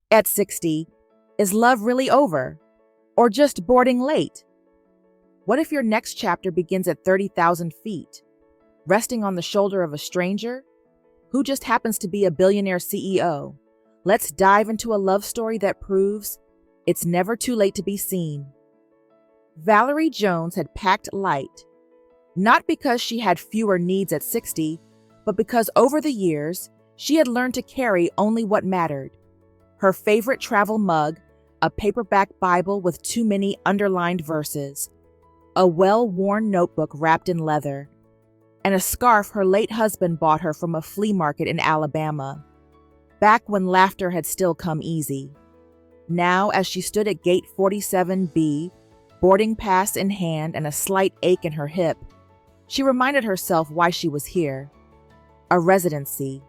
At 60, is love really over? Or just boarding late? What if your next chapter begins at 30,000 feet, resting on the shoulder of a stranger who just happens to be a billionaire CEO? Let's dive into a love story that proves it's never too late to be seen. Valerie Jones had packed light, not because she had fewer needs at 60, but because over the years, she had learned to carry only what mattered. Her favorite travel mug, a paperback Bible with too many underlined verses, a well-worn notebook wrapped in leather, and a scarf her late husband bought her from a flea market in Alabama, back when laughter had still come easy. Now, as she stood at gate 47B, boarding pass in hand and a slight ache in her hip, she reminded herself why she was here. A residency,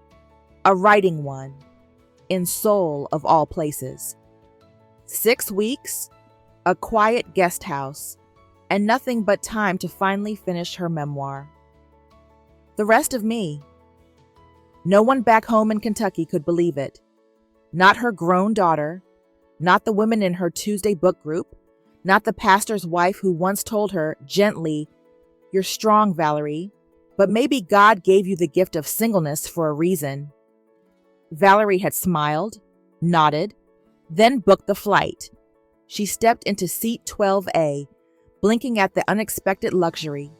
a writing one, in Seoul of all places. 6 weeks, a quiet guest house, and nothing but time to finally finish her memoir. The rest of me. No one back home in Kentucky could believe it. Not her grown daughter, not the women in her Tuesday book group, not the pastor's wife who once told her gently, "You're strong, Valerie, but maybe God gave you the gift of singleness for a reason." Valerie had smiled, nodded, then booked the flight. She stepped into seat 12A, blinking at the unexpected luxury.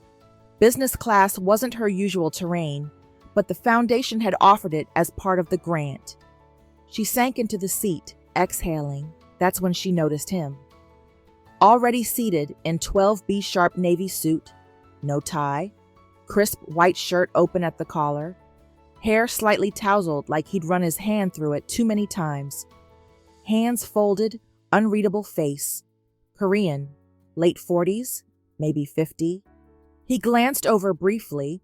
Business class wasn't her usual terrain, but the foundation had offered it as part of the grant. She sank into the seat, exhaling. That's when she noticed him. Already seated in 12B sharp navy suit, no tie, crisp white shirt open at the collar, hair slightly tousled like he'd run his hand through it too many times. Hands folded, unreadable face. Korean, late 40s, maybe 50. He glanced over briefly,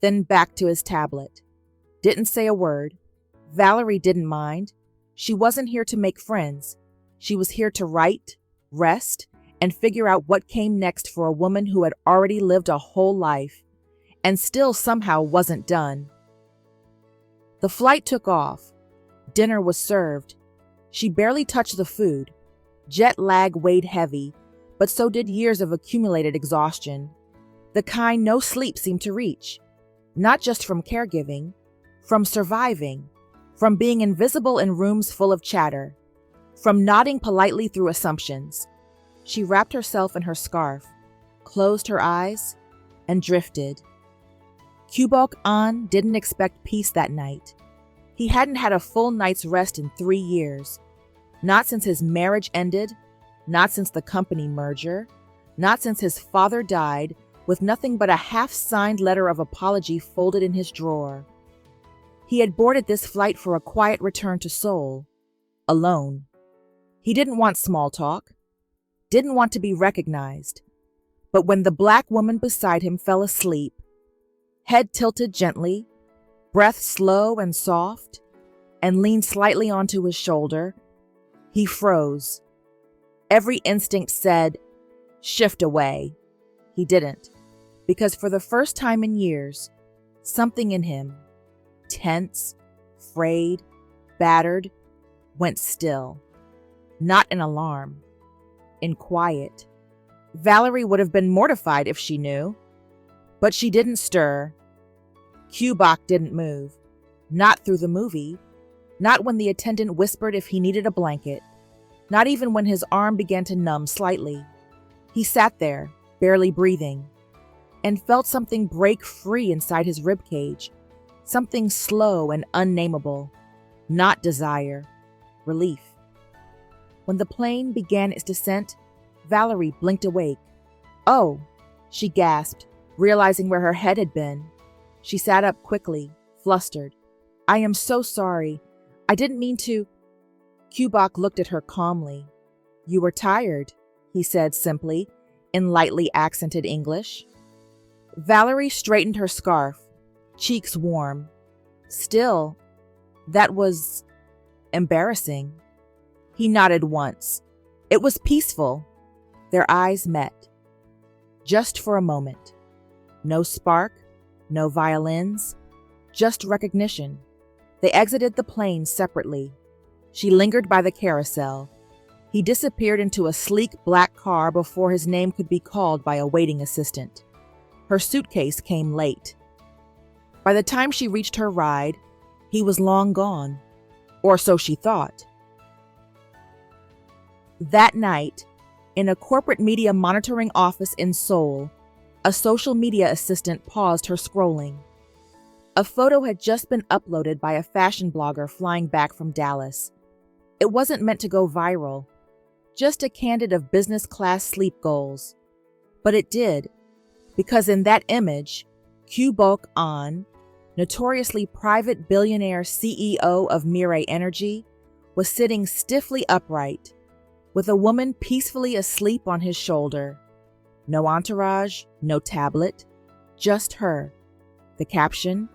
then back to his tablet. Didn't say a word. Valerie didn't mind. She wasn't here to make friends. She was here to write, rest, and figure out what came next for a woman who had already lived a whole life and still somehow wasn't done. The flight took off. Dinner was served. She barely touched the food. Jet lag weighed heavy, but so did years of accumulated exhaustion. The kind no sleep seemed to reach. Not just from caregiving, from surviving, from being invisible in rooms full of chatter, from nodding politely through assumptions. She wrapped herself in her scarf, closed her eyes, and drifted. Kubok An didn't expect peace that night. He hadn't had a full night's rest in 3 years. Not since his marriage ended, not since the company merger, not since his father died, with nothing but a half-signed letter of apology folded in his drawer. He had boarded this flight for a quiet return to Seoul, alone. He didn't want small talk, didn't want to be recognized. But when the black woman beside him fell asleep, head tilted gently, breath slow and soft, and leaned slightly onto his shoulder, he froze. Every instinct said, "Shift away." He didn't, because for the first time in years, something in him, tense, frayed, battered, went still. Not in alarm, in quiet. Valerie would have been mortified if she knew, but she didn't stir. Kubok didn't move, not through the movie, not when the attendant whispered if he needed a blanket, not even when his arm began to numb slightly. He sat there, barely breathing, and felt something break free inside his ribcage, something slow and unnameable, not desire, relief. When the plane began its descent, Valerie blinked awake. "Oh," she gasped, realizing where her head had been. She sat up quickly, flustered. "I am so sorry. I didn't mean to." Kubok looked at her calmly. "You were tired," he said simply, in lightly accented English. Valerie straightened her scarf, cheeks warm. Still, that was embarrassing. He nodded once. It was peaceful. Their eyes met. Just for a moment. No spark, no violins, just recognition. They exited the plane separately. She lingered by the carousel. He disappeared into a sleek black car before his name could be called by a waiting assistant. Her suitcase came late. By the time she reached her ride, he was long gone, or so she thought. That night, in a corporate media monitoring office in Seoul, a social media assistant paused her scrolling. A photo had just been uploaded by a fashion blogger flying back from Dallas. It wasn't meant to go viral, just a candid of business class sleep goals. But it did, because in that image, Kyu-bok-an, notoriously private billionaire CEO of Mirai Energy, was sitting stiffly upright, with a woman peacefully asleep on his shoulder. No entourage, no tablet, just her. The caption,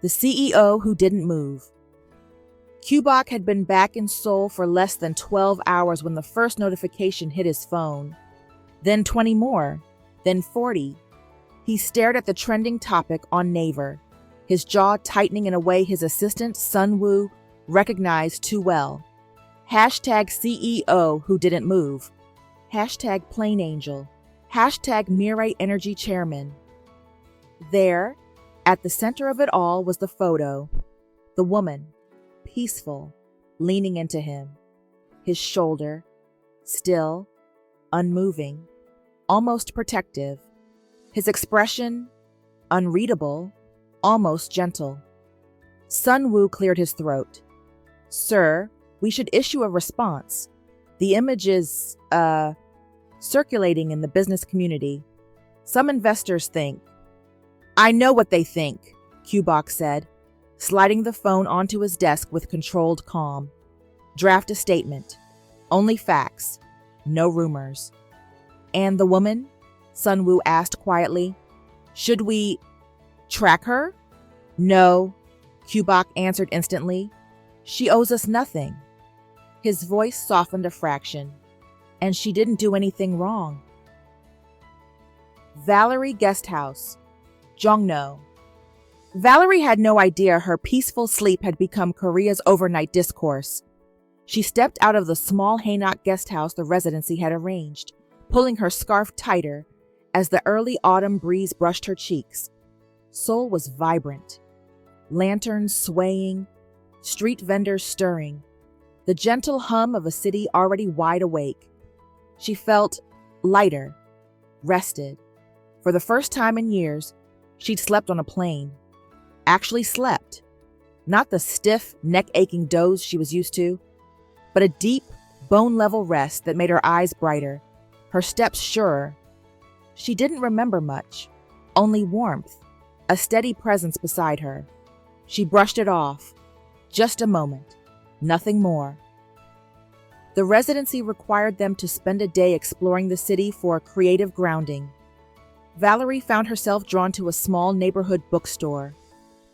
"The CEO who didn't move." Kyu-bok had been back in Seoul for less than 12 hours when the first notification hit his phone. Then 20 more, then 40. He stared at the trending topic on Naver, his jaw tightening in a way his assistant, Sun-woo, recognized too well. Hashtag CEO who didn't move. Hashtag Plain Angel. Hashtag Mirai Energy Chairman. There, at the center of it all, was the photo. The woman, peaceful, leaning into him. His shoulder, still, unmoving, almost protective. His expression, unreadable, almost gentle. Sun-woo cleared his throat. "Sir, we should issue a response. The image is, circulating in the business community. Some investors think—" "I know what they think," Kyu-bok said, sliding the phone onto his desk with controlled calm. "Draft a statement. Only facts. No rumors." "And the woman?" Sun-woo asked quietly. "Should we track her?" "No," Kyu-bok answered instantly. "She owes us nothing." His voice softened a fraction. "And she didn't do anything wrong." Valerie Guesthouse, Jongno. Valerie had no idea her peaceful sleep had become Korea's overnight discourse. She stepped out of the small Haenak guest house the residency had arranged, pulling her scarf tighter as the early autumn breeze brushed her cheeks. Seoul was vibrant. Lanterns swaying, street vendors stirring, the gentle hum of a city already wide awake. She felt lighter, rested. For the first time in years, she'd slept on a plane. Actually slept. Not the stiff, neck-aching doze she was used to, but a deep, bone-level rest that made her eyes brighter, her steps surer. She didn't remember much, only warmth, a steady presence beside her. She brushed it off. Just a moment, nothing more. The residency required them to spend a day exploring the city for a creative grounding. Valerie found herself drawn to a small neighborhood bookstore,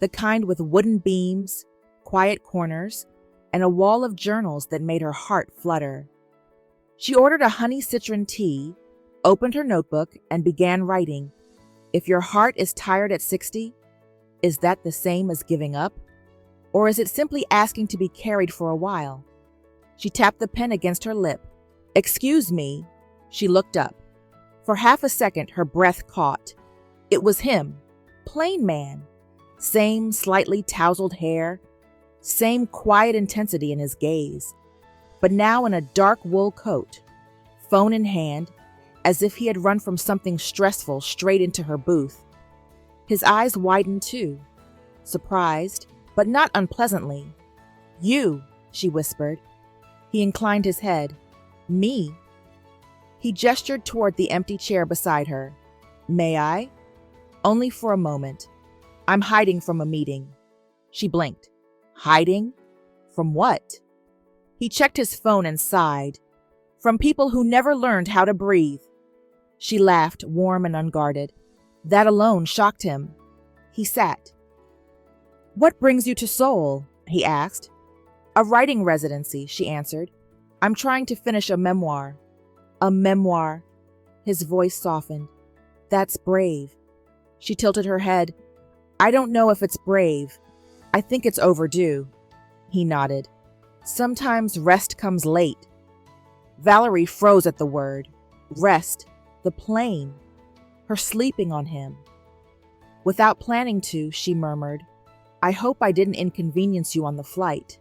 the kind with wooden beams, quiet corners, and a wall of journals that made her heart flutter. She ordered a honey citron tea, opened her notebook, and began writing. If your heart is tired at 60, is that the same as giving up? Or is it simply asking to be carried for a while? She tapped the pen against her lip. "Excuse me." She looked up. For half a second, her breath caught. It was him, plain man. Same slightly tousled hair, same quiet intensity in his gaze, but now in a dark wool coat, phone in hand, as if he had run from something stressful straight into her booth. His eyes widened too, surprised, but not unpleasantly. "You," she whispered. He inclined his head. "Me?" He gestured toward the empty chair beside her. "May I?" "Only for a moment. I'm hiding from a meeting." She blinked. "Hiding? From what?" He checked his phone and sighed. "From people who never learned how to breathe." She laughed, warm and unguarded. That alone shocked him. He sat. "What brings you to Seoul?" he asked. "A writing residency," she answered. "I'm trying to finish a memoir." "A memoir." His voice softened. "That's brave." She tilted her head. "I don't know if it's brave. I think it's overdue." He nodded. Sometimes rest comes late. Valerie froze at the word. Rest. The plane. Her sleeping on him. Without planning to, she murmured, I hope I didn't inconvenience you on the flight.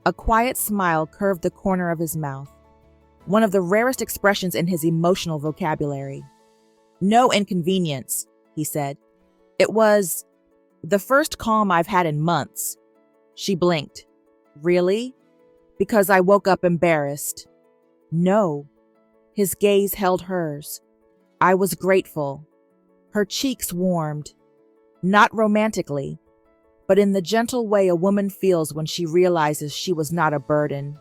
A quiet smile curved the corner of his mouth, one of the rarest expressions in his emotional vocabulary. No inconvenience, he said. It was the first calm I've had in months. She blinked. Really? Because I woke up embarrassed. No. His gaze held hers. I was grateful. Her cheeks warmed. Not romantically, but in the gentle way a woman feels when she realizes she was not a burden.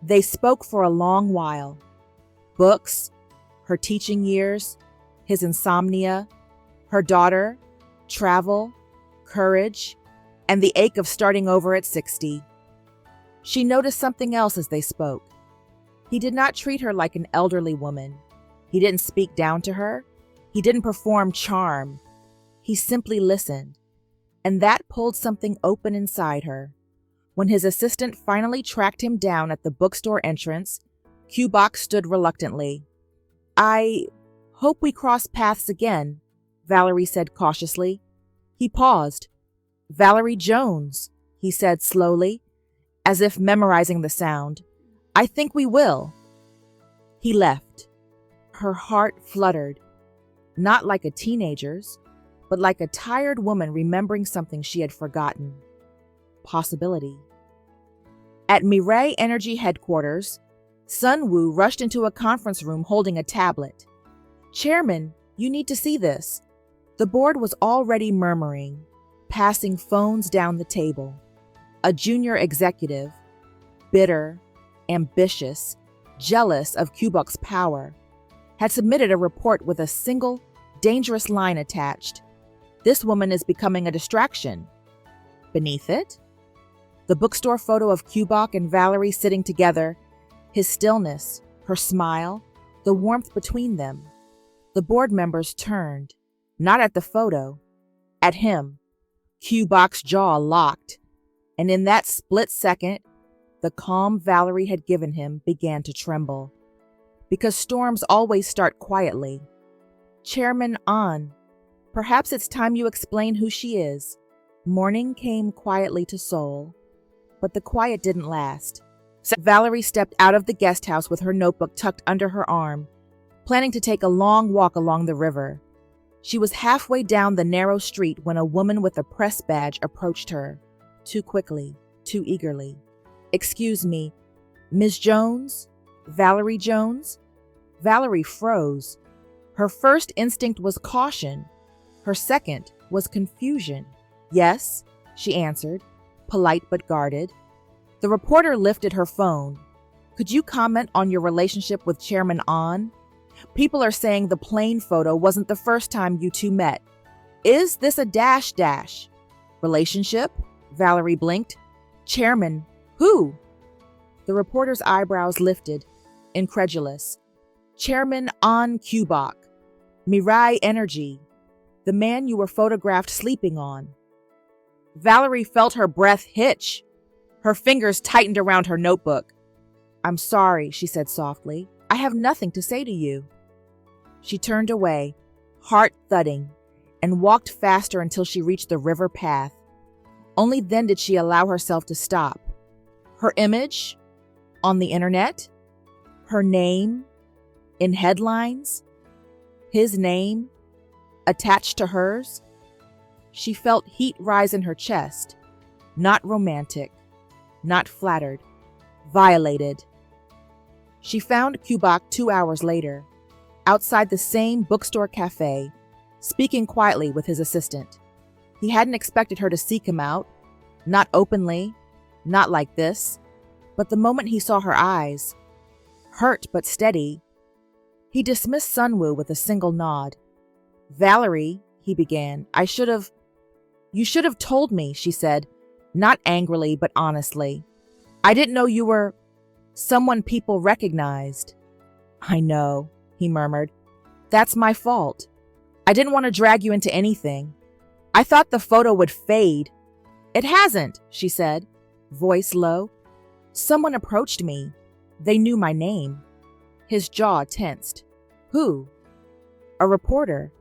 They spoke for a long while. Books, her teaching years, his insomnia, her daughter, travel, courage, and the ache of starting over at 60. She noticed something else as they spoke. He did not treat her like an elderly woman. He didn't speak down to her. He didn't perform charm. He simply listened, and that pulled something open inside her. When his assistant finally tracked him down at the bookstore entrance, Kdrama stood reluctantly. I hope we cross paths again, Valerie said cautiously. He paused. Valerie Jones, he said slowly, as if memorizing the sound. I think we will. He left. Her heart fluttered, not like a teenager's, but like a tired woman remembering something she had forgotten. Possibility. At Mirai Energy headquarters, Sun-woo rushed into a conference room holding a tablet. Chairman, you need to see this. The board was already murmuring, passing phones down the table. A junior executive, bitter, ambitious, jealous of Kdrama's power, had submitted a report with a single, dangerous line attached. This woman is becoming a distraction. Beneath it, the bookstore photo of Kdrama and Valerie sitting together, his stillness, her smile, the warmth between them. The board members turned, not at the photo, at him. Kdrama's jaw locked, and in that split second, the calm Valerie had given him began to tremble. Because storms always start quietly. Chairman An, perhaps it's time you explain who she is. Morning came quietly to Seoul, but the quiet didn't last. Valerie stepped out of the guest house with her notebook tucked under her arm, planning to take a long walk along the river. She was halfway down the narrow street when a woman with a press badge approached her, too quickly, too eagerly. Excuse me, Ms. Jones? Valerie Jones? Valerie froze. Her first instinct was caution. Her second was confusion. Yes, she answered, polite but guarded. The reporter lifted her phone. Could you comment on your relationship with Chairman An? People are saying the plane photo wasn't the first time you two met. Is this a dash? Relationship? Valerie blinked. Chairman, who? The reporter's eyebrows lifted, incredulous. Chairman An Kdrama, Mirai Energy, the man you were photographed sleeping on. Valerie felt her breath hitch. Her fingers tightened around her notebook. I'm sorry, she said softly. I have nothing to say to you. She turned away, heart thudding, and walked faster until she reached the river path. Only then did she allow herself to stop. Her image on the internet, her name in headlines, his name attached to hers. She felt heat rise in her chest, not romantic, not flattered, violated. She found Kdrama 2 hours later, outside the same bookstore cafe, speaking quietly with his assistant. He hadn't expected her to seek him out, not openly, not like this, but the moment he saw her eyes, hurt but steady, he dismissed Sun-woo with a single nod. Valerie, he began, You should have told me, she said, not angrily but honestly. I didn't know you were someone people recognized. I know, he murmured. That's my fault. I didn't want to drag you into anything. I thought the photo would fade. It hasn't, she said, voice low. Someone approached me. They knew my name. His jaw tensed. Who? A reporter.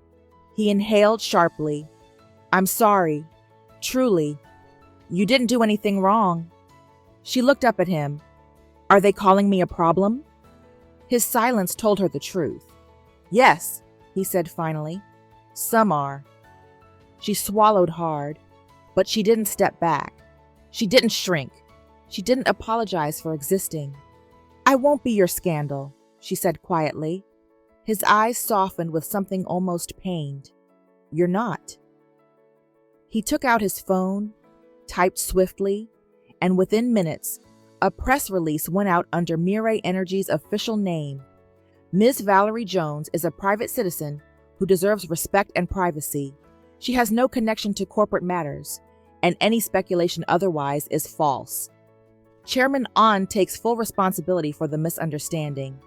He inhaled sharply. I'm sorry. Truly. You didn't do anything wrong. She looked up at him. Are they calling me a problem? His silence told her the truth. Yes, he said finally. Some are. She swallowed hard, but she didn't step back. She didn't shrink. She didn't apologize for existing. I won't be your scandal, she said quietly. His eyes softened with something almost pained. You're not. He took out his phone, typed swiftly, and within minutes, a press release went out under Mirai Energy's official name. Ms. Valerie Jones is a private citizen who deserves respect and privacy. She has no connection to corporate matters, and any speculation otherwise is false. Chairman An takes full responsibility for the misunderstanding.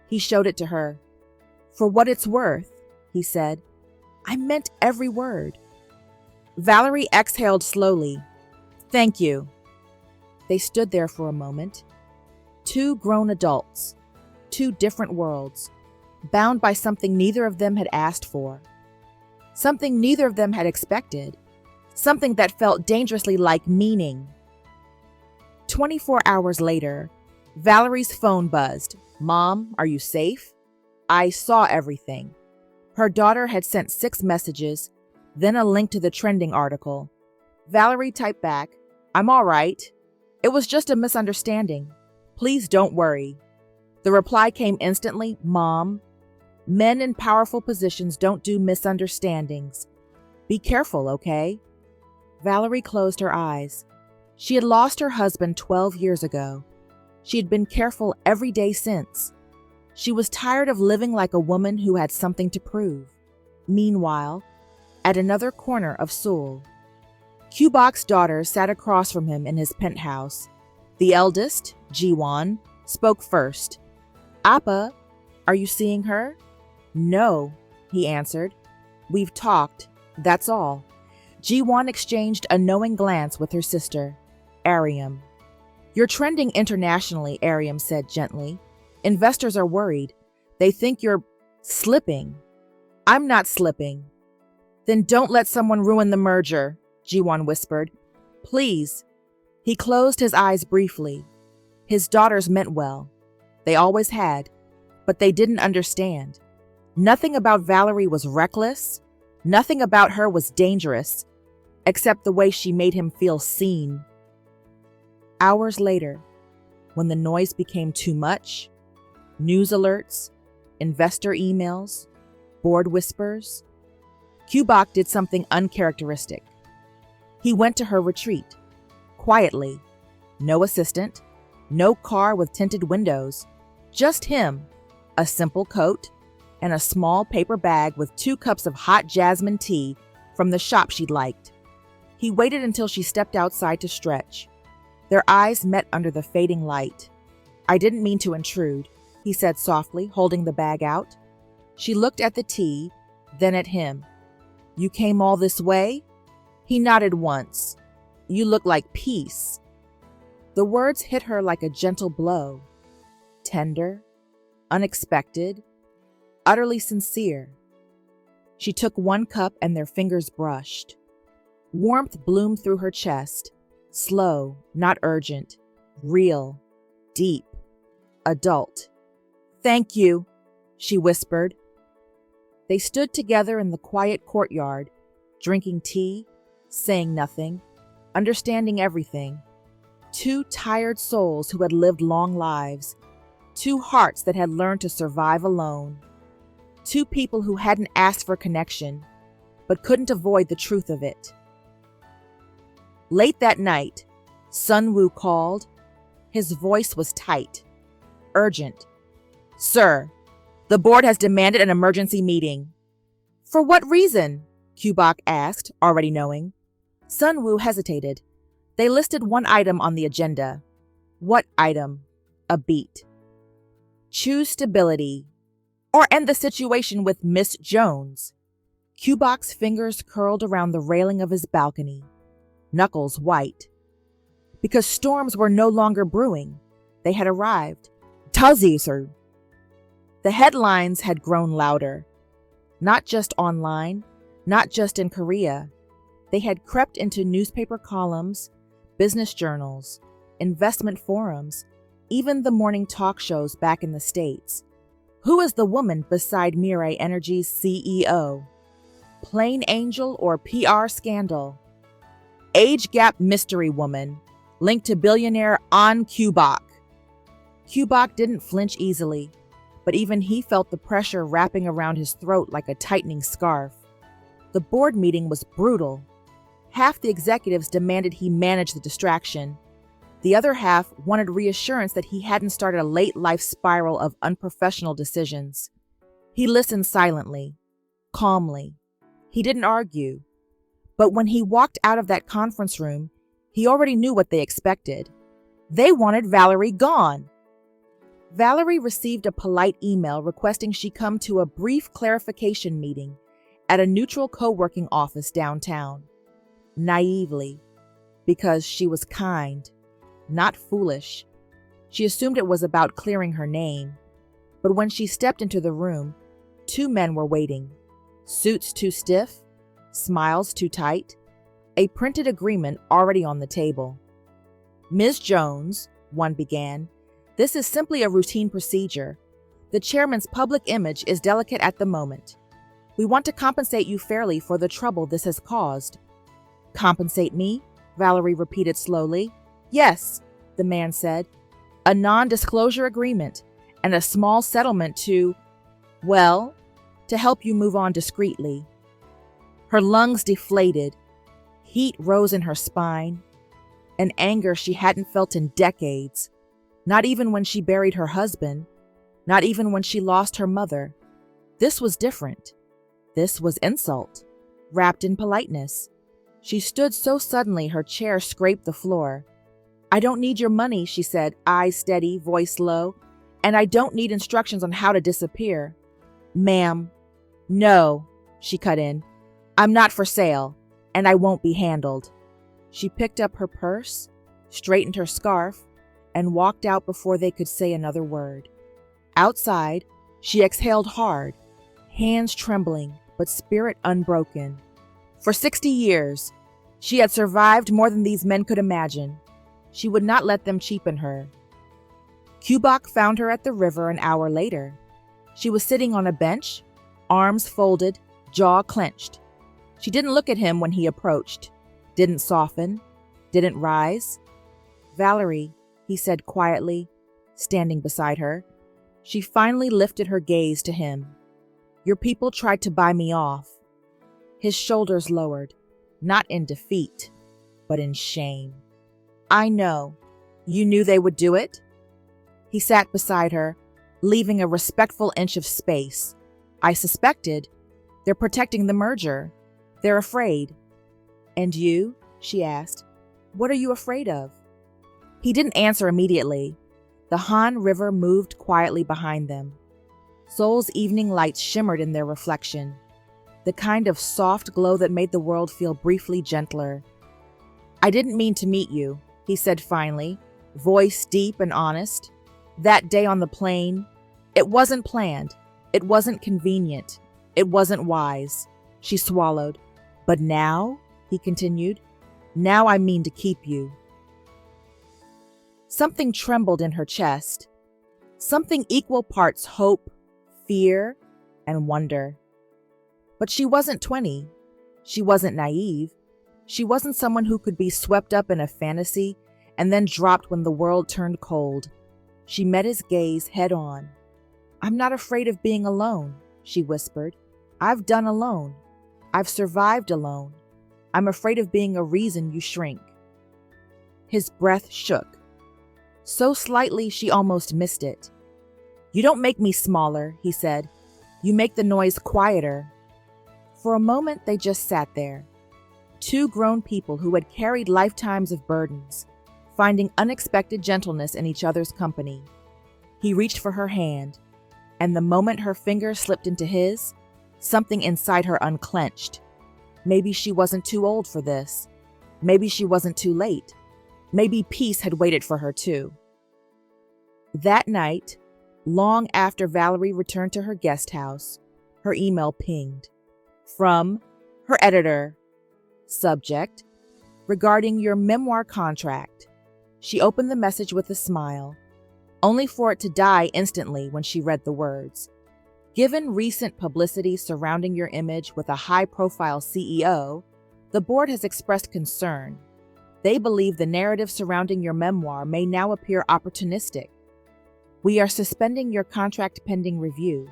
He showed it to her. For what it's worth, he said, I meant every word. Valerie exhaled slowly. Thank you. They stood there for a moment. Two grown adults, two different worlds, bound by something neither of them had asked for. Something neither of them had expected. Something that felt dangerously like meaning. 24 hours later, Valerie's phone buzzed. Mom, are you safe? I saw everything. Her daughter had sent 6 messages, then a link to the trending article. Valerie typed back, I'm all right. It was just a misunderstanding. Please don't worry. The reply came instantly, Mom, men in powerful positions don't do misunderstandings. Be careful, okay? Valerie closed her eyes. She had lost her husband 12 years ago. She had been careful every day since. She was tired of living like a woman who had something to prove. Meanwhile, at another corner of Seoul, Kyubok's daughter sat across from him in his penthouse. The eldest, Jiwon, spoke first. Appa, are you seeing her? No, he answered. We've talked, that's all. Jiwon exchanged a knowing glance with her sister, Ariam. You're trending internationally, Ariam said gently. Investors are worried. They think you're slipping. I'm not slipping. Then don't let someone ruin the merger, Jiwon whispered. Please. He closed his eyes briefly. His daughters meant well. They always had, but they didn't understand. Nothing about Valerie was reckless. Nothing about her was dangerous, except the way she made him feel seen. Hours later, when the noise became too much, news alerts, investor emails, board whispers, Kyubok did something uncharacteristic. He went to her retreat, quietly. No assistant, no car with tinted windows, just him, a simple coat, and a small paper bag with 2 cups of hot jasmine tea from the shop she'd liked. He waited until she stepped outside to stretch. Their eyes met under the fading light. I didn't mean to intrude, he said softly, holding the bag out. She looked at the tea, then at him. You came all this way? He nodded once. You look like peace. The words hit her like a gentle blow. Tender, unexpected, utterly sincere. She took 1 cup and their fingers brushed. Warmth bloomed through her chest, slow, not urgent, real, deep, adult. Thank you, she whispered. They stood together in the quiet courtyard, drinking tea, saying nothing, understanding everything. 2 tired souls who had lived long lives, 2 hearts that had learned to survive alone, 2 people who hadn't asked for connection, but couldn't avoid the truth of it. Late that night, Sun-woo called. His voice was tight, urgent. Sir, the board has demanded an emergency meeting. For what reason? Kyubok asked, already knowing. Sun-woo hesitated. They listed 1 item on the agenda. What item? A beat. Choose stability, or end the situation with Miss Jones. Kyubok's fingers curled around the railing of his balcony, knuckles white. because storms were no longer brewing. They had arrived. Taziser. The headlines had grown louder, not just online, not just in Korea. They had crept into newspaper columns, business journals, investment forums, even the morning talk shows back in the States. Who is the woman beside Mirai Energy's CEO? Plain angel or PR scandal? Age gap mystery woman linked to billionaire An Kubok. Kubok didn't flinch easily, but even he felt the pressure wrapping around his throat like a tightening scarf. The board meeting was brutal. Half the executives demanded he manage the distraction. The other half wanted reassurance that he hadn't started a late life spiral of unprofessional decisions. He listened silently, calmly. He didn't argue. But when he walked out of that conference room, he already knew what they expected. They wanted Valerie gone. Valerie received a polite email requesting she come to a brief clarification meeting at a neutral co-working office downtown. Naively, because she was kind, not foolish. She assumed it was about clearing her name. But when she stepped into the room, 2 men were waiting. Suits too stiff, smiles too tight, a printed agreement already on the table. "Ms. Jones," one began, "this is simply a routine procedure. The chairman's public image is delicate at the moment. We want to compensate you fairly for the trouble this has caused." "Compensate me?" Valerie repeated slowly. "Yes," the man said. "A non-disclosure agreement and a small settlement to help you move on discreetly." Her lungs deflated. Heat rose in her spine, an anger she hadn't felt in decades. Not even when she buried her husband, not even when she lost her mother. This was different. This was insult, wrapped in politeness. She stood so suddenly her chair scraped the floor. "I don't need your money," she said, eyes steady, voice low. "And I don't need instructions on how to disappear." "Ma'am." "No," she cut in. "I'm not for sale, and I won't be handled." She picked up her purse, straightened her scarf, and walked out before they could say another word. Outside, she exhaled hard, hands trembling, but spirit unbroken. For 60 years, she had survived more than these men could imagine. She would not let them cheapen her. Kubok found her at the river an hour later. She was sitting on a bench, arms folded, jaw clenched. She didn't look at him when he approached, didn't soften, didn't rise. "Valerie," he said quietly, standing beside her. She finally lifted her gaze to him. "Your people tried to buy me off." His shoulders lowered, not in defeat, but in shame. "I know. You knew they would do it?" He sat beside her, leaving a respectful inch of space. "I suspected. They're protecting the merger. They're afraid." "And you?" she asked. "What are you afraid of?" He didn't answer immediately. The Han River moved quietly behind them. Seoul's evening lights shimmered in their reflection, the kind of soft glow that made the world feel briefly gentler. "I didn't mean to meet you," he said finally, voice deep and honest. "That day on the plane, it wasn't planned. It wasn't convenient. It wasn't wise." She swallowed. "But now," he continued, "now I mean to keep you." Something trembled in her chest. Something equal parts hope, fear, and wonder. But she wasn't 20. She wasn't naive. She wasn't someone who could be swept up in a fantasy and then dropped when the world turned cold. She met his gaze head on. "I'm not afraid of being alone," she whispered. "I've done alone. I've survived alone. I'm afraid of being a reason you shrink." His breath shook. So slightly she almost missed it. "You don't make me smaller," he said. "You make the noise quieter." For a moment they just sat there. 2 grown people who had carried lifetimes of burdens, finding unexpected gentleness in each other's company. He reached for her hand, and the moment her fingers slipped into his, something inside her unclenched. Maybe she wasn't too old for this. Maybe she wasn't too late. Maybe peace had waited for her too. That night, long after Valerie returned to her guest house, her email pinged. From her editor. Subject: regarding your memoir contract. She opened the message with a smile, only for it to die instantly when she read the words. Given recent publicity surrounding your image with a high-profile CEO, the board has expressed concern. They believe the narrative surrounding your memoir may now appear opportunistic. We are suspending your contract pending review.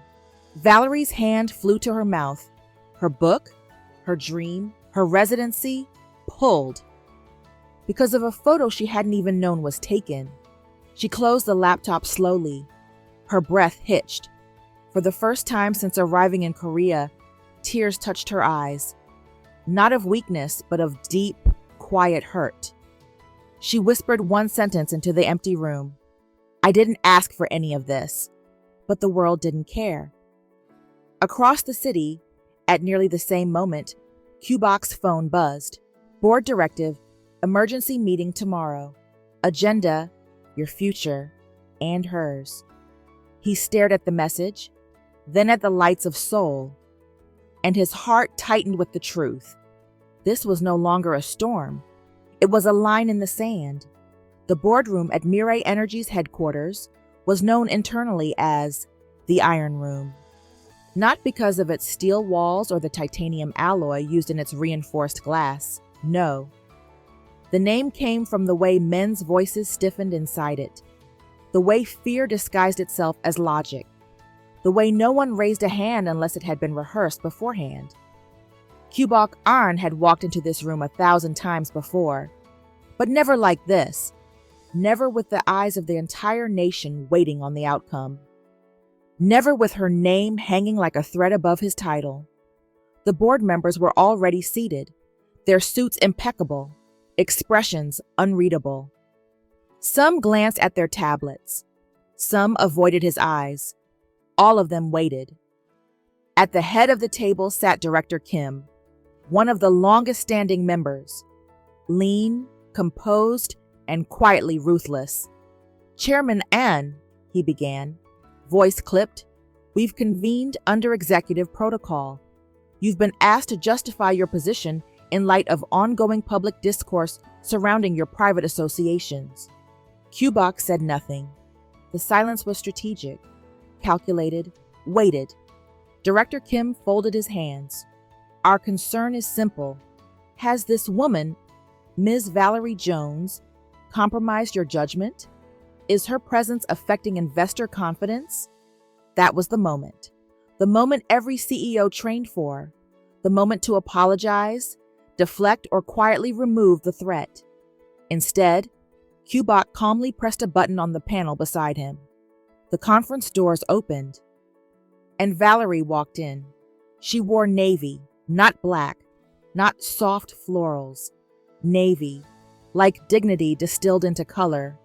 Valerie's hand flew to her mouth. Her book, her dream, her residency, pulled. Because of a photo she hadn't even known was taken. She closed the laptop slowly. Her breath hitched. For the first time since arriving in Korea, tears touched her eyes. Not of weakness, but of deep, quiet hurt. She whispered one sentence into the empty room. I didn't ask for any of this, but the world didn't care. Across the city, at nearly the same moment, Kubok's phone buzzed. Board directive, emergency meeting tomorrow. Agenda, your future, and hers. He stared at the message, then at the lights of Seoul, and his heart tightened with the truth. This was no longer a storm. It was a line in the sand. The boardroom at Mirai Energy's headquarters was known internally as the Iron Room. Not because of its steel walls or the titanium alloy used in its reinforced glass. No. The name came from the way men's voices stiffened inside it, the way fear disguised itself as logic, the way no one raised a hand unless it had been rehearsed beforehand. Kubok Arn had walked into this room 1,000 times before, but never like this, never with the eyes of the entire nation waiting on the outcome, never with her name hanging like a thread above his title. The board members were already seated, their suits impeccable, expressions unreadable. Some glanced at their tablets. Some avoided his eyes. All of them waited. At the head of the table sat Director Kim, one of the longest-standing members, lean, composed, and quietly ruthless. Chairman An, he began, voice clipped, we've convened under executive protocol. You've been asked to justify your position in light of ongoing public discourse surrounding your private associations. Kubok said nothing. The silence was strategic, calculated, weighted. Director Kim folded his hands. Our concern is simple. Has this woman, Ms. Valerie Jones, compromised your judgment? Is her presence affecting investor confidence? That was the moment. The moment every CEO trained for. The moment to apologize, deflect, or quietly remove the threat. Instead, Kubok calmly pressed a button on the panel beside him. The conference doors opened, and Valerie walked in. She wore navy, not black, not soft florals. Navy, like dignity distilled into color.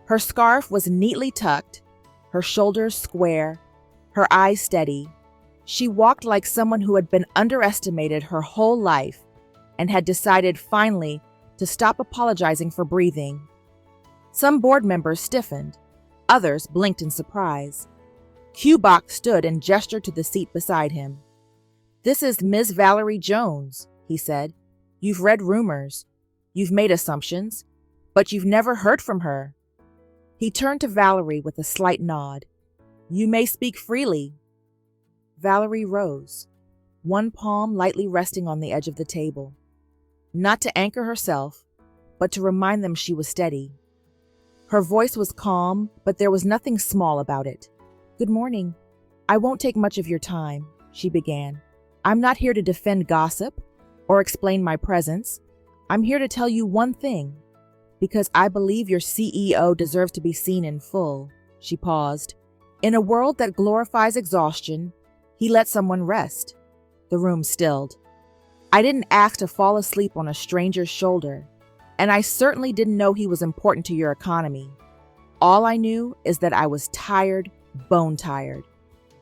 Her scarf was neatly tucked, her shoulders square, her eyes steady. She walked like someone who had been underestimated her whole life and had decided finally to stop apologizing for breathing. Some board members stiffened. Others blinked in surprise. Kubok stood and gestured to the seat beside him. This is Ms. Valerie Jones, he said. You've read rumors. You've made assumptions, but you've never heard from her. He turned to Valerie with a slight nod. You may speak freely. Valerie rose, one palm lightly resting on the edge of the table. Not to anchor herself, but to remind them she was steady. Her voice was calm, but there was nothing small about it. Good morning. I won't take much of your time, she began. I'm not here to defend gossip or explain my presence. I'm here to tell you one thing, because I believe your CEO deserves to be seen in full. She paused. In a world that glorifies exhaustion, he let someone rest. The room stilled. I didn't ask to fall asleep on a stranger's shoulder, and I certainly didn't know he was important to your economy. All I knew is that I was tired, bone tired.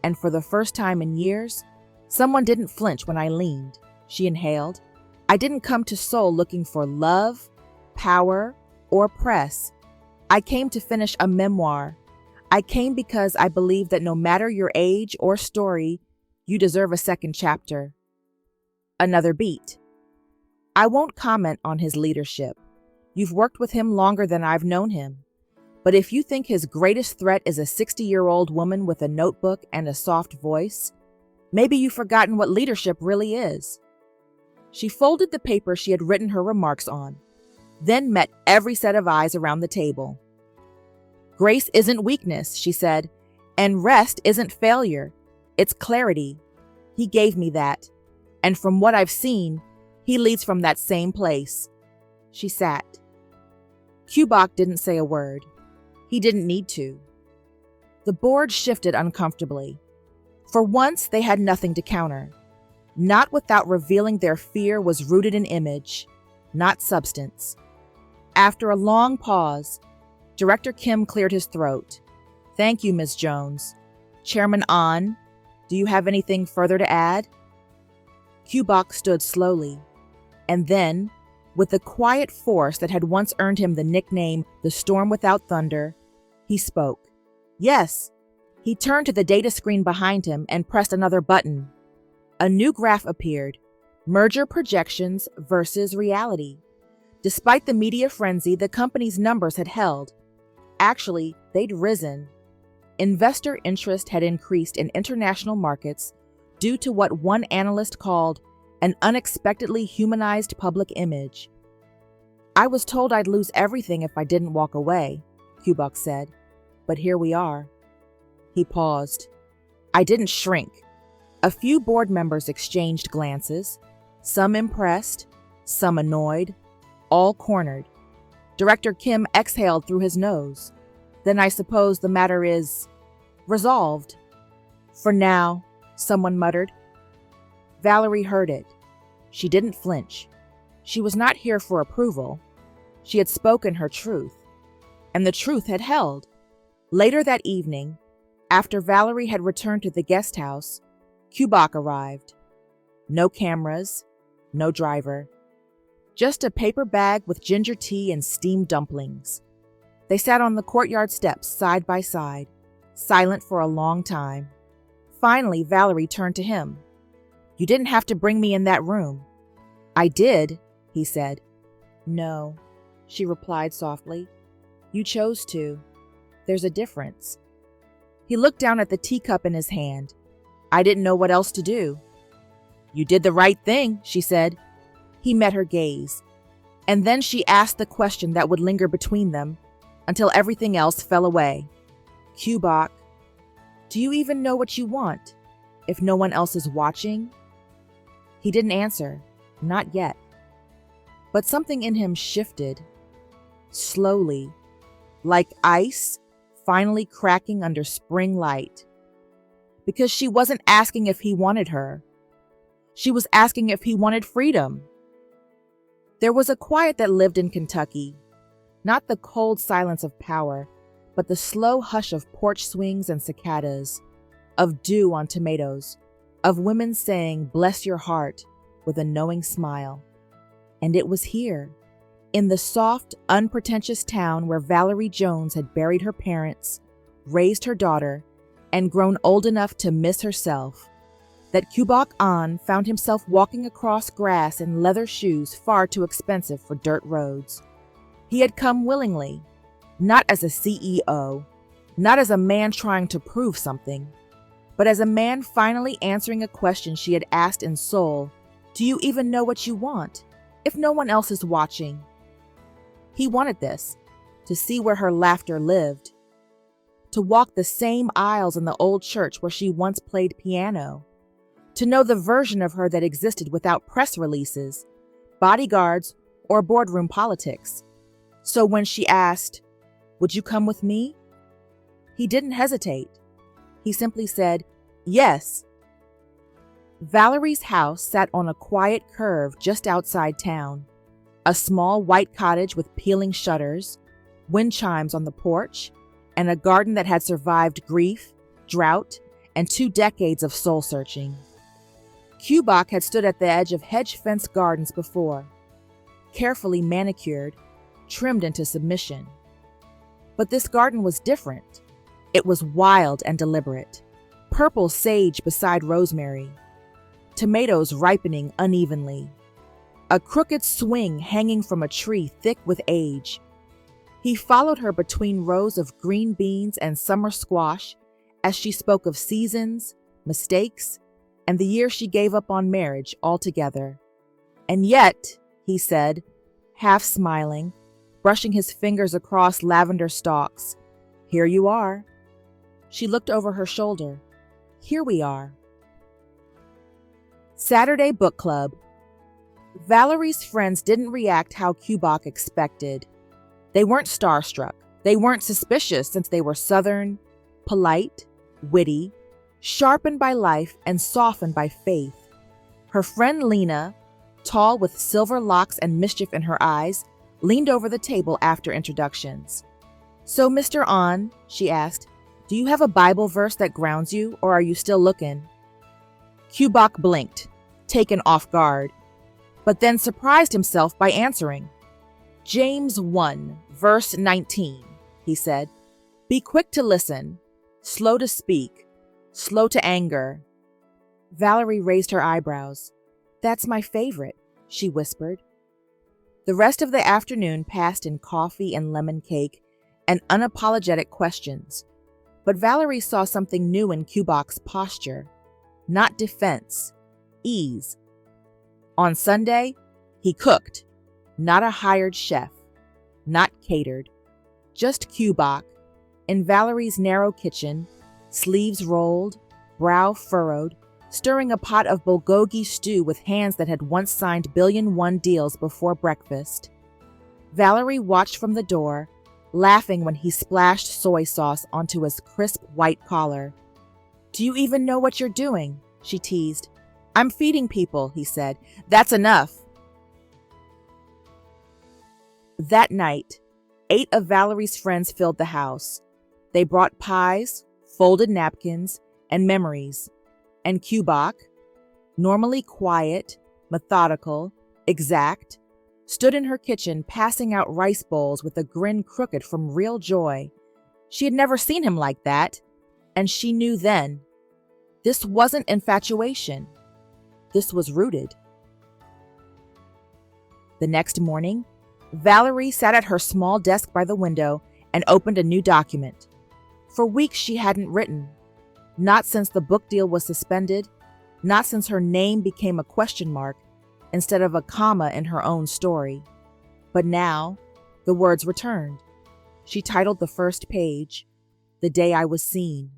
And for the first time in years, someone didn't flinch when I leaned. She inhaled. I didn't come to Seoul looking for love, power, or press. I came to finish a memoir. I came because I believe that no matter your age or story, you deserve a second chapter. Another beat. I won't comment on his leadership. You've worked with him longer than I've known him. But if you think his greatest threat is a 60-year-old woman with a notebook and a soft voice, maybe you've forgotten what leadership really is. She folded the paper she had written her remarks on, then met every set of eyes around the table. Grace isn't weakness, she said, and rest isn't failure. It's clarity. He gave me that. And from what I've seen, he leads from that same place. She sat. Kubok didn't say a word. He didn't need to. The board shifted uncomfortably. For once, they had nothing to counter. Not without revealing their fear was rooted in image, not substance. After a long pause, Director Kim cleared his throat. Thank you, Ms. Jones. Chairman An, do you have anything further to add? Kubok stood slowly, and then, with the quiet force that had once earned him the nickname the Storm Without Thunder, he spoke. Yes. He turned to the data screen behind him and pressed another button. A new graph appeared, merger projections versus reality. Despite the media frenzy, the company's numbers had held. Actually, they'd risen. Investor interest had increased in international markets due to what one analyst called an unexpectedly humanized public image. I was told I'd lose everything if I didn't walk away, Kubok said, but here we are. He paused. I didn't shrink. A few board members exchanged glances, some impressed, some annoyed, all cornered. Director Kim exhaled through his nose. Then I suppose the matter is resolved. For now, someone muttered. Valerie heard it. She didn't flinch. She was not here for approval. She had spoken her truth, and the truth had held. Later that evening, after Valerie had returned to the guest house, Kubok arrived. No cameras, no driver. Just a paper bag with ginger tea and steamed dumplings. They sat on the courtyard steps side by side, silent for a long time. Finally, Valerie turned to him. You didn't have to bring me in that room. I did, he said. No, she replied softly. You chose to. There's a difference. He looked down at the teacup in his hand. I didn't know what else to do. You did the right thing, she said. He met her gaze. And then she asked the question that would linger between them until everything else fell away. Kubok, do you even know what you want, if no one else is watching? He didn't answer, not yet. But something in him shifted, slowly, like ice finally cracking under spring light. Because she wasn't asking if he wanted her. She was asking if he wanted freedom. There was a quiet that lived in Kentucky, not the cold silence of power, but the slow hush of porch swings and cicadas, of dew on tomatoes, of women saying, "Bless your heart," with a knowing smile. And it was here, in the soft, unpretentious town where Valerie Jones had buried her parents, raised her daughter, and grown old enough to miss herself, that Kubok An found himself walking across grass in leather shoes far too expensive for dirt roads. He had come willingly, not as a CEO, not as a man trying to prove something, but as a man finally answering a question she had asked in Seoul. Do you even know what you want, if no one else is watching? He wanted this, to see where her laughter lived, to walk the same aisles in the old church where she once played piano, to know the version of her that existed without press releases, bodyguards, or boardroom politics. So when she asked, "Would you come with me?" he didn't hesitate. He simply said, "Yes." Valerie's house sat on a quiet curve just outside town. A small white cottage with peeling shutters, wind chimes on the porch, and a garden that had survived grief, drought, and 2 decades of soul-searching. Kubok had stood at the edge of hedge-fenced gardens before, carefully manicured, trimmed into submission. But this garden was different. It was wild and deliberate. Purple sage beside rosemary. Tomatoes ripening unevenly. A crooked swing hanging from a tree thick with age. He followed her between rows of green beans and summer squash as she spoke of seasons, mistakes, and the year she gave up on marriage altogether. And yet, he said, half smiling, brushing his fingers across lavender stalks, here you are. She looked over her shoulder. Here we are. Saturday Book Club. Valerie's friends didn't react how Kdrama expected. They weren't starstruck. They weren't suspicious since they were Southern, polite, witty, sharpened by life and softened by faith. Her friend Lena, tall with silver locks and mischief in her eyes, leaned over the table after introductions. "So, Mr. An," she asked, "do you have a Bible verse that grounds you, or are you still looking?" Kdrama blinked, taken off guard, but then surprised himself by answering. "James 1, verse 19, he said. "Be quick to listen, slow to speak, slow to anger." Valerie raised her eyebrows. "That's my favorite," she whispered. The rest of the afternoon passed in coffee and lemon cake and unapologetic questions. But Valerie saw something new in Kdrama's posture. Not defense, ease. On Sunday, he cooked, not a hired chef, not catered, just Kdrama, in Valerie's narrow kitchen, sleeves rolled, brow furrowed, stirring a pot of bulgogi stew with hands that had once signed billion-1 deals before breakfast. Valerie watched from the door, laughing when he splashed soy sauce onto his crisp white collar. "Do you even know what you're doing?" she teased. "I'm feeding people," he said. "That's enough." That night, 8 of Valerie's friends filled the house. They brought pies, folded napkins, and memories. And Kdrama, normally quiet, methodical, exact, stood in her kitchen passing out rice bowls with a grin crooked from real joy. She had never seen him like that, and she knew then. This wasn't infatuation. This was rooted. The next morning, Valerie sat at her small desk by the window and opened a new document. For weeks she hadn't written. Not since the book deal was suspended, not since her name became a question mark instead of a comma in her own story. But now, the words returned. She titled the first page, "The Day I Was Seen."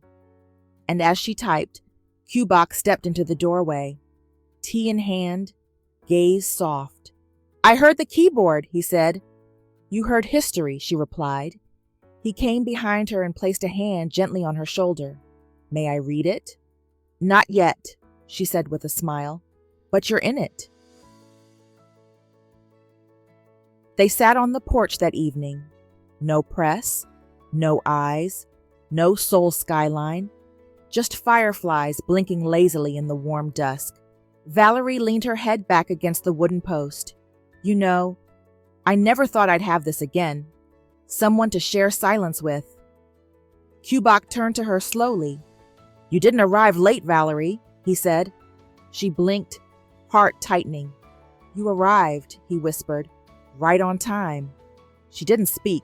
And as she typed, Kdrama stepped into the doorway, tea in hand, gaze soft. "I heard the keyboard," he said. "You heard history," she replied. He came behind her and placed a hand gently on her shoulder. "May I read it?" "Not yet," she said with a smile, "but you're in it." They sat on the porch that evening. No press, no eyes, no soul skyline, just fireflies blinking lazily in the warm dusk. Valerie leaned her head back against the wooden post. "You know, I never thought I'd have this again. Someone to share silence with." Kdrama turned to her slowly. "You didn't arrive late, Valerie," he said. She blinked, heart tightening. "You arrived," he whispered, "right on time." She didn't speak.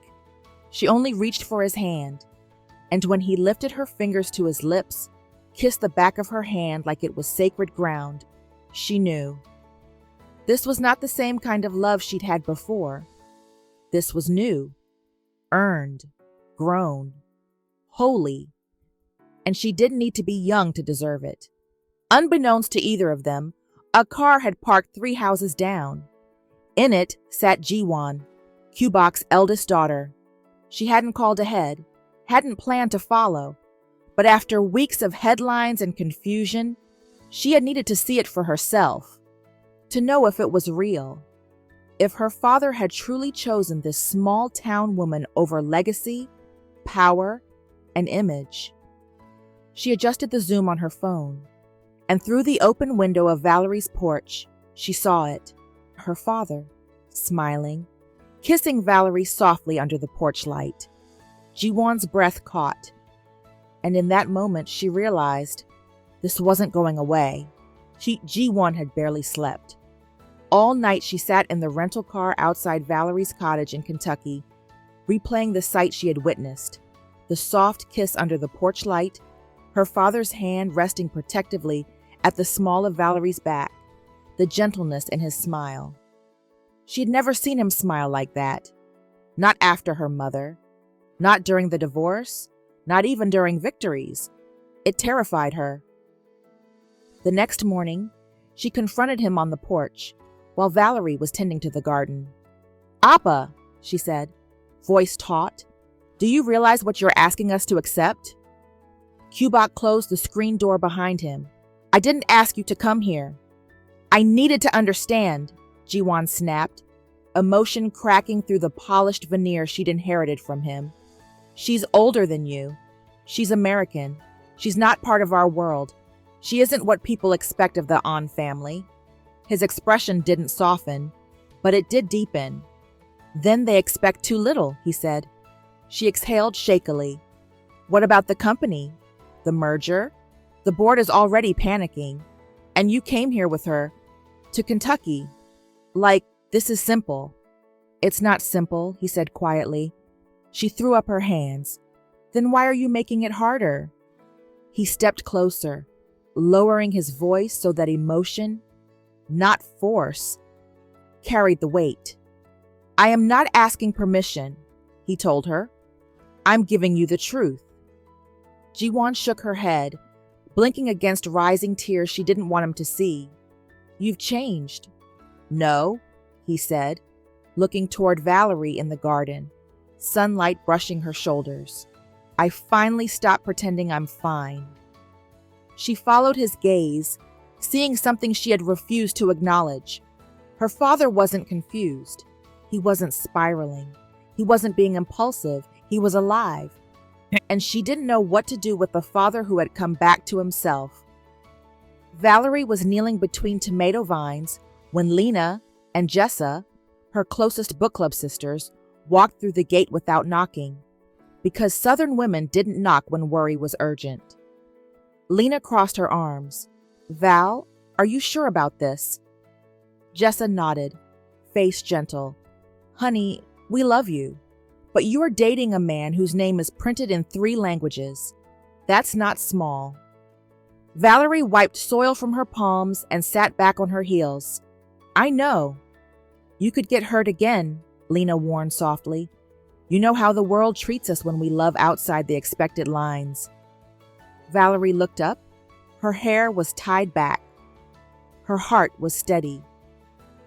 She only reached for his hand. And when he lifted her fingers to his lips, kissed the back of her hand like it was sacred ground, she knew. This was not the same kind of love she'd had before. This was new, earned, grown, holy. And she didn't need to be young to deserve it. Unbeknownst to either of them, a car had parked 3 houses down. In it sat Jiwon, Kdrama's eldest daughter. She hadn't called ahead, hadn't planned to follow, but after weeks of headlines and confusion, she had needed to see it for herself, to know if it was real, if her father had truly chosen this small-town woman over legacy, power, and image. She adjusted the zoom on her phone, and through the open window of Valerie's porch, she saw it. Her father, smiling, kissing Valerie softly under the porch light. Ji-won's breath caught, and in that moment she realized this wasn't going away. Ji-won had barely slept. All night she sat in the rental car outside Valerie's cottage in Kentucky, replaying the sight she had witnessed, the soft kiss under the porch light, her father's hand resting protectively at the small of Valerie's back, the gentleness in his smile. She had never seen him smile like that. Not after her mother. Not during the divorce. Not even during victories. It terrified her. The next morning, she confronted him on the porch while Valerie was tending to the garden. "Appa," she said, voice taut, "do you realize what you're asking us to accept?" Kbok closed the screen door behind him. "I didn't ask you to come here." "I needed to understand," Ji-won snapped, emotion cracking through the polished veneer she'd inherited from him. "She's older than you. She's American. She's not part of our world. She isn't what people expect of the An family." His expression didn't soften, but it did deepen. "Then they expect too little," he said. She exhaled shakily. "What about the company? The merger? The board is already panicking. And you came here with her, to Kentucky. Like, this is simple." "It's not simple," he said quietly. She threw up her hands. "Then why are you making it harder?" He stepped closer, lowering his voice so that emotion, not force, carried the weight. "I am not asking permission," he told her. "I'm giving you the truth." Ji-won shook her head, blinking against rising tears she didn't want him to see. "You've changed." "No," he said, looking toward Valerie in the garden, sunlight brushing her shoulders. "I finally stopped pretending I'm fine." She followed his gaze, seeing something she had refused to acknowledge. Her father wasn't confused. He wasn't spiraling. He wasn't being impulsive. He was alive. And she didn't know what to do with the father who had come back to himself. Valerie was kneeling between tomato vines when Lena and Jessa, her closest book club sisters, walked through the gate without knocking, because Southern women didn't knock when worry was urgent. Lena crossed her arms. "Val, are you sure about this?" Jessa nodded, face gentle. "Honey, we love you, but you are dating a man whose name is printed in 3 languages. That's not small." Valerie wiped soil from her palms and sat back on her heels. "I know." "You could get hurt again," Lena warned softly. "You know how the world treats us when we love outside the expected lines." Valerie looked up. Her hair was tied back. Her heart was steady.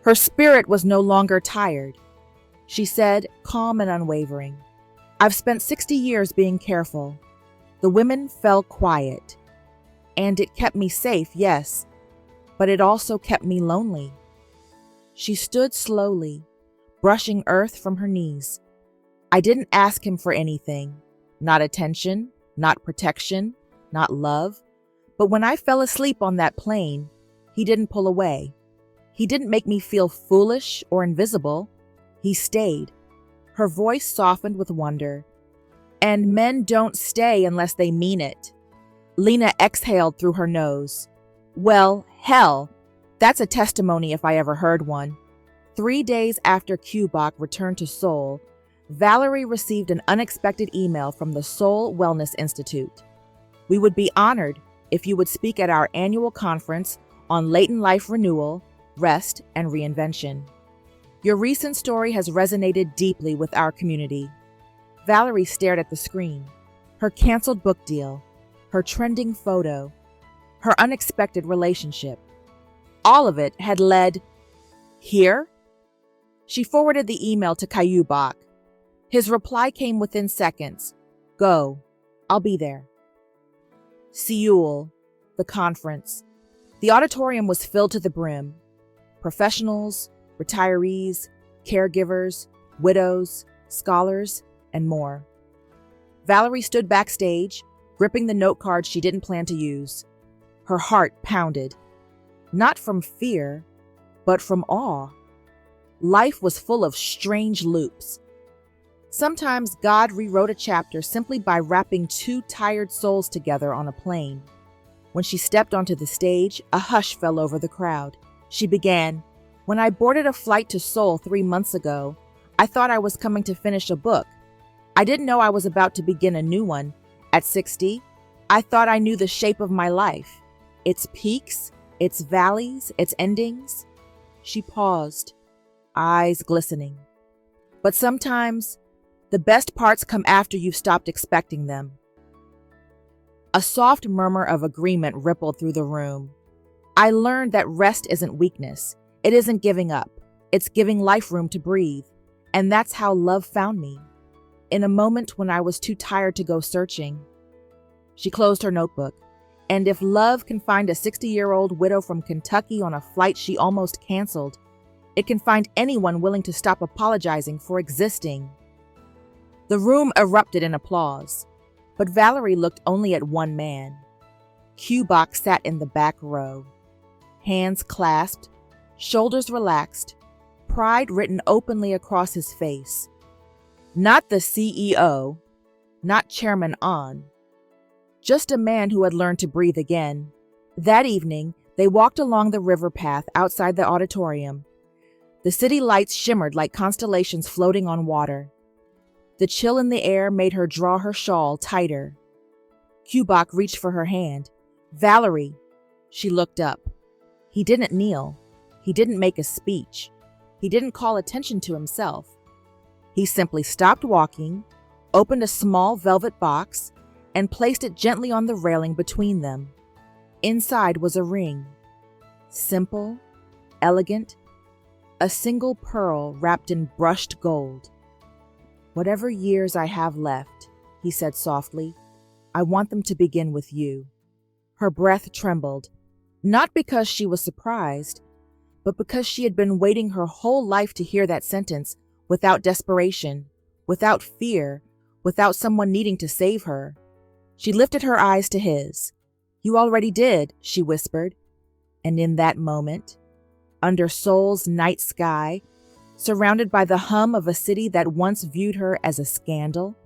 Her spirit was no longer tired. She said, calm and unwavering, "I've spent 60 years being careful." The women fell quiet. "And it kept me safe, yes, but it also kept me lonely." She stood slowly, brushing earth from her knees. "I didn't ask him for anything. Not attention, not protection, not love. But when I fell asleep on that plane, he didn't pull away. He didn't make me feel foolish or invisible. He stayed." Her voice softened with wonder. "And men don't stay unless they mean it." Lena exhaled through her nose. "Well, hell, that's a testimony if I ever heard one." 3 days after Kbok returned to Seoul, Valerie received an unexpected email from the Seoul Wellness Institute. "We would be honored if you would speak at our annual conference on latent life renewal, rest, and reinvention. Your recent story has resonated deeply with our community." Valerie stared at the screen. Her canceled book deal, her trending photo, her unexpected relationship. All of it had led here. She forwarded the email to Kbok. His reply came within seconds. "Go. I'll be there." Seoul, the conference. The auditorium was filled to the brim. Professionals, retirees, caregivers, widows, scholars, and more. Valerie stood backstage, gripping the note card she didn't plan to use. Her heart pounded. Not from fear, but from awe. Life was full of strange loops. Sometimes God rewrote a chapter simply by wrapping two tired souls together on a plane. When she stepped onto the stage, a hush fell over the crowd. She began, "When I boarded a flight to Seoul 3 months ago, I thought I was coming to finish a book. I didn't know I was about to begin a new one. At 60, I thought I knew the shape of my life, its peaks, its valleys, its endings." She paused, eyes glistening. But sometimes, the best parts come after you've stopped expecting them. A soft murmur of agreement rippled through the room. I learned that rest isn't weakness. It isn't giving up. It's giving life room to breathe. And that's how love found me. In a moment when I was too tired to go searching. She closed her notebook. And if love can find a 60-year-old widow from Kentucky on a flight she almost canceled, it can find anyone willing to stop apologizing for existing. The room erupted in applause, but Valerie looked only at one man. Kdrama sat in the back row, hands clasped, shoulders relaxed, pride written openly across his face. Not the CEO, not Chairman On, just a man who had learned to breathe again. That evening, they walked along the river path outside the auditorium. The city lights shimmered like constellations floating on water. The chill in the air made her draw her shawl tighter. Kdrama reached for her hand. "Valerie." She looked up. He didn't kneel. He didn't make a speech. He didn't call attention to himself. He simply stopped walking, opened a small velvet box, and placed it gently on the railing between them. Inside was a ring. Simple, elegant, a single pearl wrapped in brushed gold. "Whatever years I have left," he said softly, "I want them to begin with you." Her breath trembled, not because she was surprised, but because she had been waiting her whole life to hear that sentence without desperation, without fear, without someone needing to save her. She lifted her eyes to his. "You already did," she whispered. And in that moment, under Seoul's night sky, surrounded by the hum of a city that once viewed her as a scandal,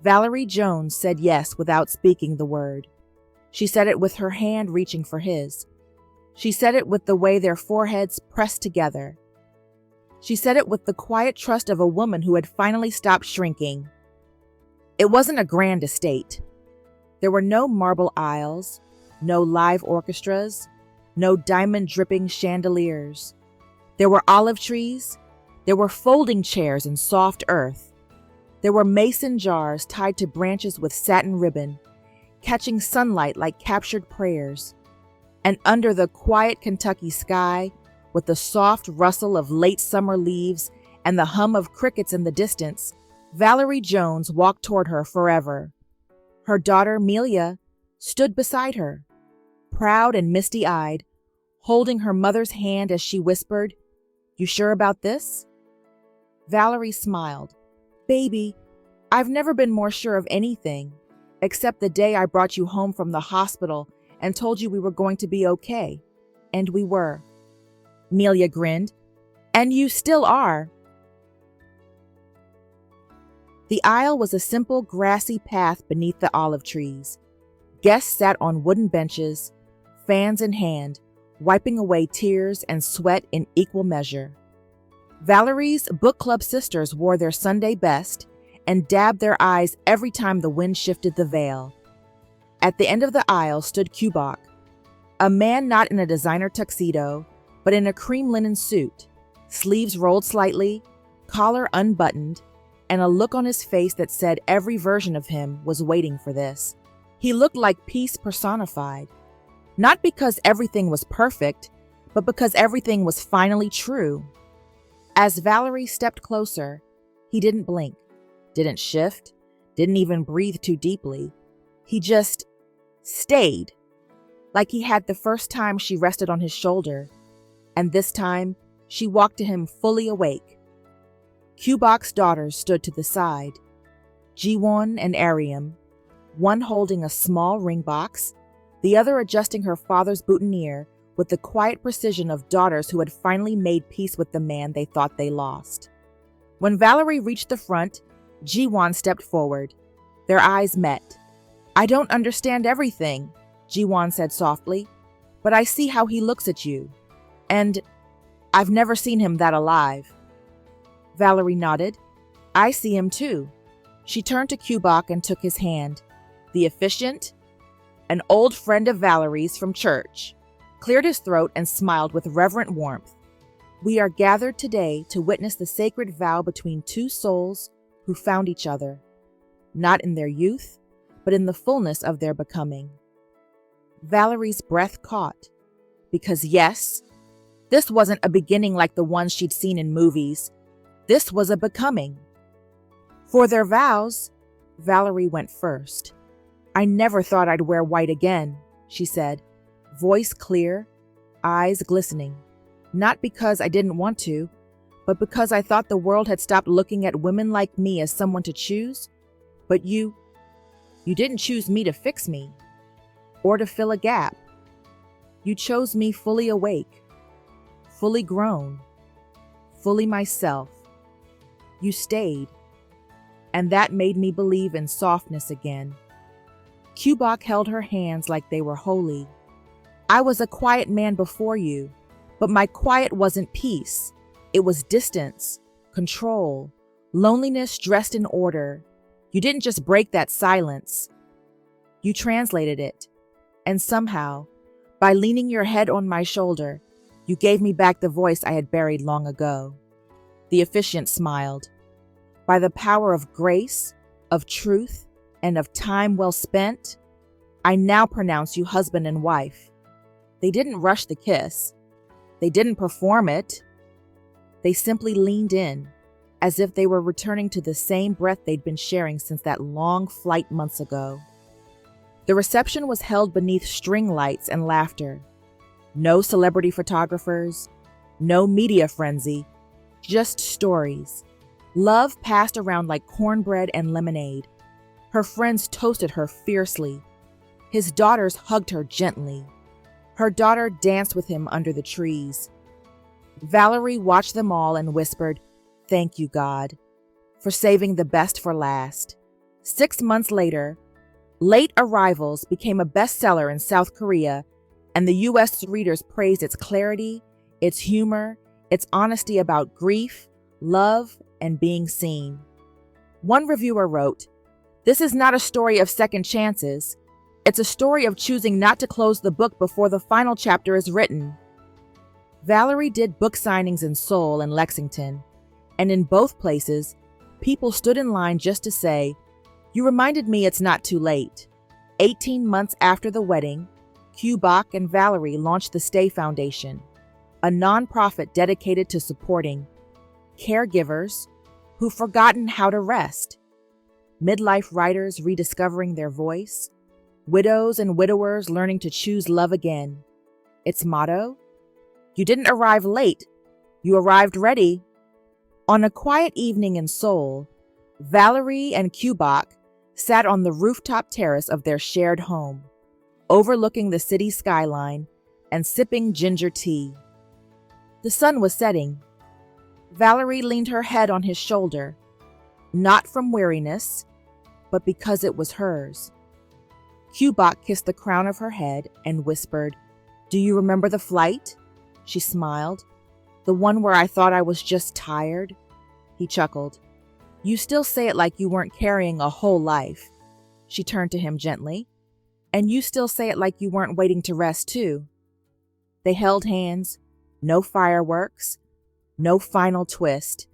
Valerie Jones said yes without speaking the word. She said it with her hand reaching for his. She said it with the way their foreheads pressed together. She said it with the quiet trust of a woman who had finally stopped shrinking. It wasn't a grand estate. There were no marble aisles, no live orchestras, no diamond-dripping chandeliers. There were olive trees. There were folding chairs in soft earth. There were mason jars tied to branches with satin ribbon, catching sunlight like captured prayers. And under the quiet Kentucky sky, with the soft rustle of late summer leaves and the hum of crickets in the distance, Valerie Jones walked toward her forever. Her daughter, Melia, stood beside her, proud and misty-eyed, holding her mother's hand as she whispered, "You sure about this?" Valerie smiled. "Baby, I've never been more sure of anything, except the day I brought you home from the hospital and told you we were going to be okay. And we were." Melia grinned. "And you still are." The aisle was a simple grassy path beneath the olive trees. Guests sat on wooden benches, fans in hand, wiping away tears and sweat in equal measure. Valerie's book club sisters wore their Sunday best and dabbed their eyes every time the wind shifted the veil. At the end of the aisle stood Kdrama, a man not in a designer tuxedo, but in a cream linen suit, sleeves rolled slightly, collar unbuttoned, and a look on his face that said every version of him was waiting for this. He looked like peace personified, not because everything was perfect, but because everything was finally true. As Valerie stepped closer, he didn't blink, didn't shift, didn't even breathe too deeply. He just stayed, like he had the first time she rested on his shoulder, and this time she walked to him fully awake. Kdrama's daughters stood to the side, Jiwon and Ariam, one holding a small ring box, the other adjusting her father's boutonniere with the quiet precision of daughters who had finally made peace with the man they thought they lost. When Valerie reached the front, Jiwon stepped forward. Their eyes met. "I don't understand everything," Jiwon said softly, "but I see how he looks at you. And I've never seen him that alive." Valerie nodded. "I see him too." She turned to Kubok and took his hand. The officiant, an old friend of Valerie's from church, cleared his throat and smiled with reverent warmth. "We are gathered today to witness the sacred vow between two souls who found each other, not in their youth, but in the fullness of their becoming." Valerie's breath caught, because yes, this wasn't a beginning like the ones she'd seen in movies. This was a becoming. For their vows, Valerie went first. "I never thought I'd wear white again," she said, voice clear, eyes glistening. "Not because I didn't want to, but because I thought the world had stopped looking at women like me as someone to choose. But you didn't choose me to fix me, or to fill a gap. You chose me fully awake, fully grown, fully myself. You stayed, and that made me believe in softness again." Kubok held her hands like they were holy. "I was a quiet man before you, but my quiet wasn't peace. It was distance, control, loneliness dressed in order. You didn't just break that silence. You translated it. And somehow, by leaning your head on my shoulder, you gave me back the voice I had buried long ago." The officiant smiled. "By the power of grace, of truth, and of time well spent, I now pronounce you husband and wife." They didn't rush the kiss. They didn't perform it. They simply leaned in, as if they were returning to the same breath they'd been sharing since that long flight months ago. The reception was held beneath string lights and laughter. No celebrity photographers, no media frenzy, just stories. Love passed around like cornbread and lemonade. Her friends toasted her fiercely. His daughters hugged her gently. Her daughter danced with him under the trees. Valerie watched them all and whispered, "Thank you, God, for saving the best for last." 6 months later, Late Arrivals became a bestseller in South Korea, and the U.S. readers praised its clarity, its humor, its honesty about grief, love, and being seen. One reviewer wrote, "This is not a story of second chances. It's a story of choosing not to close the book before the final chapter is written." Valerie did book signings in Seoul and Lexington, and in both places, people stood in line just to say, "You reminded me it's not too late." 18 months after the wedding, Kubok and Valerie launched the Stay Foundation, a nonprofit dedicated to supporting caregivers who've forgotten how to rest, midlife writers rediscovering their voice, widows and widowers learning to choose love again. Its motto? You didn't arrive late, you arrived ready. On a quiet evening in Seoul, Valerie and Kubok sat on the rooftop terrace of their shared home, overlooking the city skyline and sipping ginger tea. The sun was setting. Valerie leaned her head on his shoulder, not from weariness, but because it was hers. Kubok kissed the crown of her head and whispered, "Do you remember the flight?" She smiled. "The one where I thought I was just tired?" He chuckled. "You still say it like you weren't carrying a whole life." She turned to him gently. "And you still say it like you weren't waiting to rest too." They held hands, no fireworks, no final twist,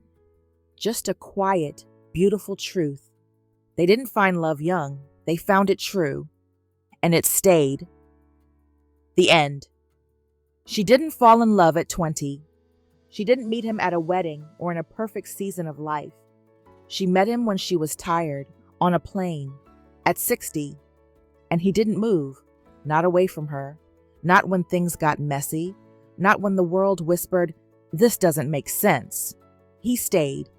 just a quiet, beautiful truth. They didn't find love young, they found it true, and it stayed. The end. She didn't fall in love at 20. She didn't meet him at a wedding or in a perfect season of life. She met him when she was tired, on a plane, at 60, and he didn't move, not away from her, not when things got messy, not when the world whispered, "This doesn't make sense." He stayed,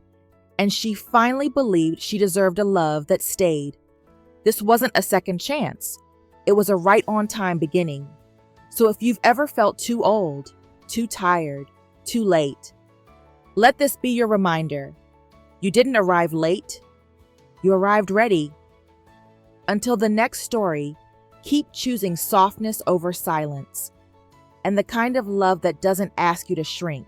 and she finally believed she deserved a love that stayed. This wasn't a second chance. It was a right-on-time beginning. So if you've ever felt too old, too tired, too late, let this be your reminder. You didn't arrive late. You arrived ready. Until the next story, keep choosing softness over silence and the kind of love that doesn't ask you to shrink.